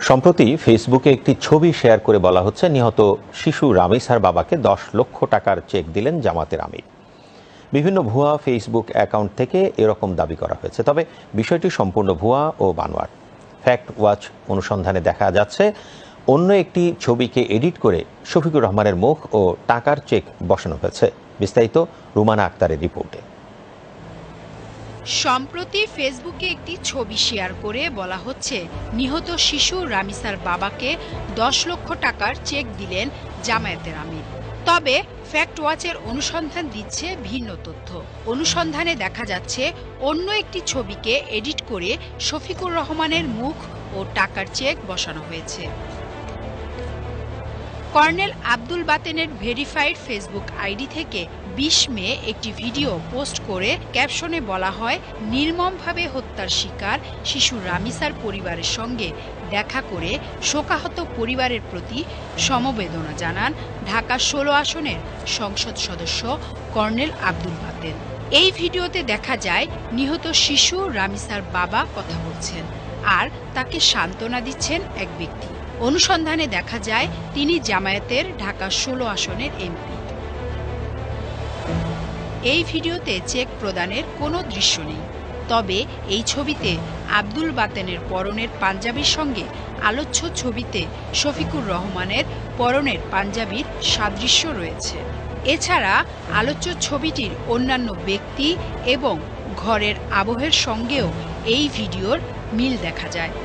সম্প্রতি ফেসবুকে একটি ছবি শেয়ার করে বলা হচ্ছে নিহত শিশু রামিসার বাবাকে ১০ লক্ষ টাকার চেক দিলেন জামাতের আমির। বিভিন্ন ভুয়া ফেসবুক অ্যাকাউন্ট থেকে এরকম দাবি করা হয়েছে, তবে বিষয়টি সম্পূর্ণ ভুয়া ও বানোয়াট। ফ্যাক্ট ওয়াচ অনুসন্ধানে দেখা যাচ্ছে অন্য একটি ছবিকে এডিট করে শফিকুর রহমানের মুখ ও টাকার চেক বসানো হয়েছে। বিস্তারিত রুমানা আক্তারের রিপোর্টে। সম্প্রতি ফেসবুকে একটি ছবি শেয়ার করে বলা হচ্ছে নিহত শিশু রামিসার বাবাকে ১০ লক্ষ টাকার চেক দিলেন জামায়াতের আমির। তবে ফ্যাক্ট ওয়াচের অনুসন্ধান দিচ্ছে ভিন্ন তথ্য। অনুসন্ধানে দেখা যাচ্ছে অন্য একটি ছবিকে এডিট করে শফিকুর রহমানের মুখ ও টাকার চেক বসানো হয়েছে। কর্নেল আব্দুল বাতেনের ভেরিফাইড ফেসবুক আইডি থেকে ২০ মে একটি ভিডিও পোস্ট করে ক্যাপশনে বলা হয়, নির্মমভাবে হত্যার শিকার শিশু রামিসার পরিবারের সঙ্গে দেখা করে শোকাহত পরিবারের প্রতি সমবেদনা জানান ঢাকা ১৬ আসনের সংসদ সদস্য কর্নেল আব্দুল বাতেন। এই ভিডিওতে দেখা যায় নিহত শিশু রামিসার বাবা কথা বলছেন আর তাকে সান্ত্বনা দিচ্ছেন এক ব্যক্তি। অনুসন্ধানে দেখা যায় তিনি জামায়াতের ঢাকা ১৬ আসনের এমপি। এই ভিডিওতে চেক প্রদানের কোনো দৃশ্য নেই, তবে এই ছবিতে আব্দুল বাতেনের পরনের পাঞ্জাবির সঙ্গে আলোচ্য ছবিতে শফিকুর রহমানের পরনের পাঞ্জাবির সাদৃশ্য রয়েছে। এছাড়া আলোচ্য ছবিটির অন্যান্য ব্যক্তি এবং ঘরের আবহের সঙ্গেও এই ভিডিওর মিল দেখা যায়।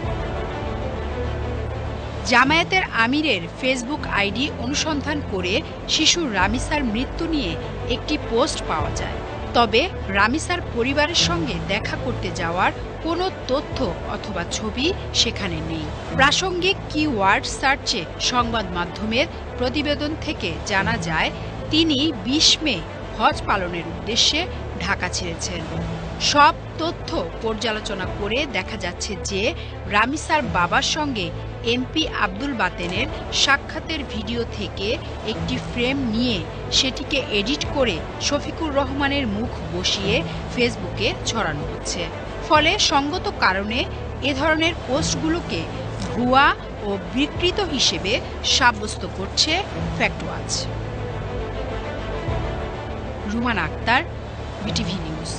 জামায়াতের আমিরের ফেসবুক আইডি অনুসন্ধান করে শিশু রামিসার মৃত্যু নিয়ে একটি পোস্ট পাওয়া যায়, তবে রামিসার পরিবারের সঙ্গে দেখা করতে যাওয়ার কোনো তথ্য অথবা ছবি সেখানে নেই। প্রাসঙ্গিক কিওয়ার্ড সার্চে সংবাদ মাধ্যমের প্রতিবেদন থেকে জানা যায় তিনি ২০ মে হজ পালনের উদ্দেশ্যে ঢাকা ছেড়েছেন। সব তথ্য পর্যালোচনা করে দেখা যাচ্ছে যে রামিসার বাবার সঙ্গে এমপি আব্দুল বাতেনের সাক্ষাতের ভিডিও থেকে একটি ফ্রেম নিয়ে সেটিকে এডিট করে শফিকুর রহমানের মুখ বসিয়ে ফেসবুকে ছড়ানো হচ্ছে। ফলে সঙ্গত কারণে এ ধরনের পোস্টগুলোকে ভুয়া ও বিকৃত হিসেবে সাব্যস্ত করছে fact watch. Rumana Akter, BTV news.